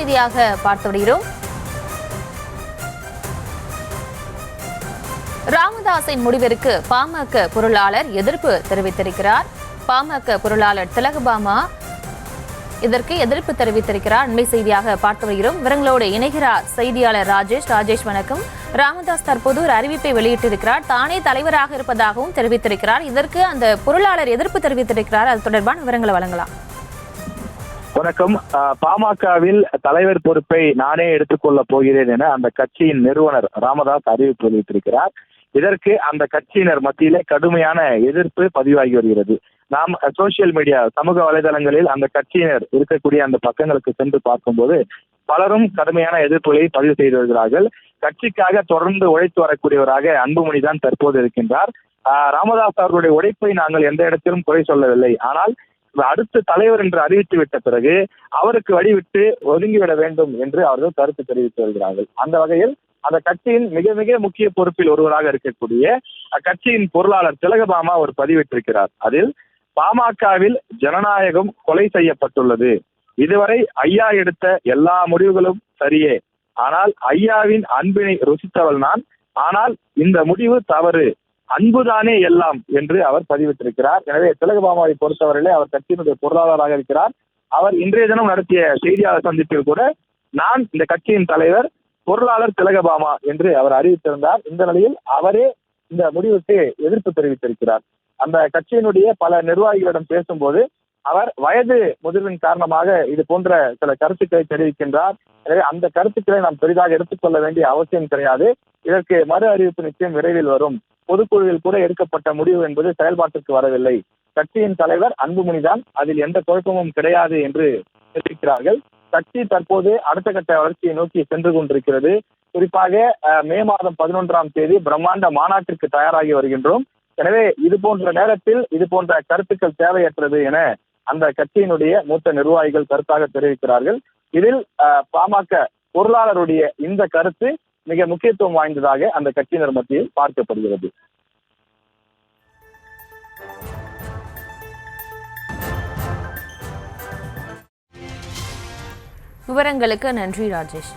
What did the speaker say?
செய்தியாக பார்த்து வருகிறோம். ராமதாஸின் முடிவிற்கு பாமக பொருளாளர் எதிர்ப்பு தெரிவித்திருக்கிறார். பாமக பொருளாளர் திலகபாமா இதற்கு எதிர்ப்பு தெரிவித்திருக்கிறார். அண்மை செய்தியாக பார்த்து வருகிறோம். விவரங்களோடு இணைகிறார் செய்தியாளர் ராஜேஷ். ராஜேஷ், வணக்கம். ராமதாஸ் தற்போது ஒரு அறிவிப்பை வெளியிட்டிருக்கிறார். தானே தலைவராக இருப்பதாகவும் தெரிவித்திருக்கிறார். இதற்கு அந்த பொருளாளர் எதிர்ப்பு தெரிவித்திருக்கிறார். அது தொடர்பான விவரங்களை வழங்கலாம். வணக்கம். பாமகவில் தலைவர் பொறுப்பை நானே எடுத்துக்கொள்ள போகிறேன் என அந்த கட்சியின் நிறுவனர் ராமதாஸ் அறிவிப்பு வெளியிட்டிருக்கிறார். இதற்கு அந்த கட்சியினர் மத்தியிலே கடுமையான எதிர்ப்பு பதிவாகி வருகிறது. நாம் சோசியல் மீடியா சமூக வலைதளங்களில் அந்த கட்சியினர் இருக்கக்கூடிய அந்த பக்கங்களுக்கு சென்று பார்க்கும்போது பலரும் கடுமையான எதிர்ப்புகளை பதிவு செய்து வருகிறார்கள். கட்சிக்காக தொடர்ந்து உழைத்து வரக்கூடியவராக அன்புமணி தான் தற்போது இருக்கின்றார். ராமதாஸ் அவர்களுடைய உழைப்பை நாங்கள் எந்த இடத்திலும் குறை சொல்லவில்லை. ஆனால் அடுத்த தலைவர் என்று அறிவித்து விட்ட பிறகு அவருக்கு வழிவிட்டு ஒதுங்கிவிட வேண்டும் என்று அவர்கள் கருத்து தெரிவித்து வருகிறார்கள். அந்த வகையில் அந்த கட்சியின் மிக மிக முக்கிய பொறுப்பில் ஒருவராக இருக்கக்கூடிய அக்கட்சியின் பொருளாளர் திலகபாமா ஒரு பதிவிட்டிருக்கிறார். அதில் பாமகவில் ஜனநாயகம் கொலை செய்யப்பட்டுள்ளது. இதுவரை ஐயா எடுத்த எல்லா முடிவுகளும் சரியே. ஆனால் ஐயாவின் அன்பினை ருசித்தவள் நான். ஆனால் இந்த முடிவு தவறு. அன்புதானே எல்லாம் என்று அவர் பதிவிட்டிருக்கிறார். எனவே திலகபாமாவை பொறுத்தவரையிலே அவர் கட்சியினுடைய பொருளாளராக இருக்கிறார். அவர் இன்றைய தினம் நடத்திய செய்தியாளர் சந்திப்பில் கூட நான் இந்த கட்சியின் தலைவர் பொருளாளர் திலகபாமா என்று அவர் அறிவித்திருந்தார். இந்த நிலையில் அவரே இந்த முடிவுக்கு எதிர்ப்பு தெரிவித்திருக்கிறார். அந்த கட்சியினுடைய பல நிர்வாகிகளிடம் பேசும்போது அவர் வயது முதிர்வின் காரணமாக இது போன்ற சில கருத்துக்களை தெரிவிக்கின்றார். எனவே அந்த கருத்துக்களை நாம் பெரிதாக எடுத்துக்கொள்ள வேண்டிய அவசியம் கிடையாது. இதற்கு மறு அறிவிப்பு நிச்சயம் விரைவில் வரும். பொதுக்குழுவில் கூட எடுக்கப்பட்ட முடிவு என்பது செயல்பாட்டிற்கு வரவில்லை. கட்சியின் தலைவர் அன்புமணிதான், அதில் எந்த குழப்பமும் கிடையாது என்று தெரிவிக்கிறார்கள். கட்சி தற்போது அடுத்த கட்ட வளர்ச்சியை நோக்கி சென்று கொண்டிருக்கிறது. குறிப்பாக மே மாதம் 11ஆம் தேதி பிரம்மாண்ட மாநாட்டிற்கு தயாராகி வருகின்றோம். எனவே இது போன்ற நேரத்தில் இது போன்ற கருத்துக்கள் தேவையற்றது என அந்த கட்சியினுடைய மூத்த நிர்வாகிகள் கருத்தாக தெரிவிக்கிறார்கள். இதில் பாமக பொருளாளருடைய இந்த கருத்து மிக முக்கியத்துவம் வாய்ந்ததாக அந்த கட்சியினர் மத்தியில் பார்க்கப்படுகிறது. விவரங்களுக்கு நன்றி ராஜேஷ்.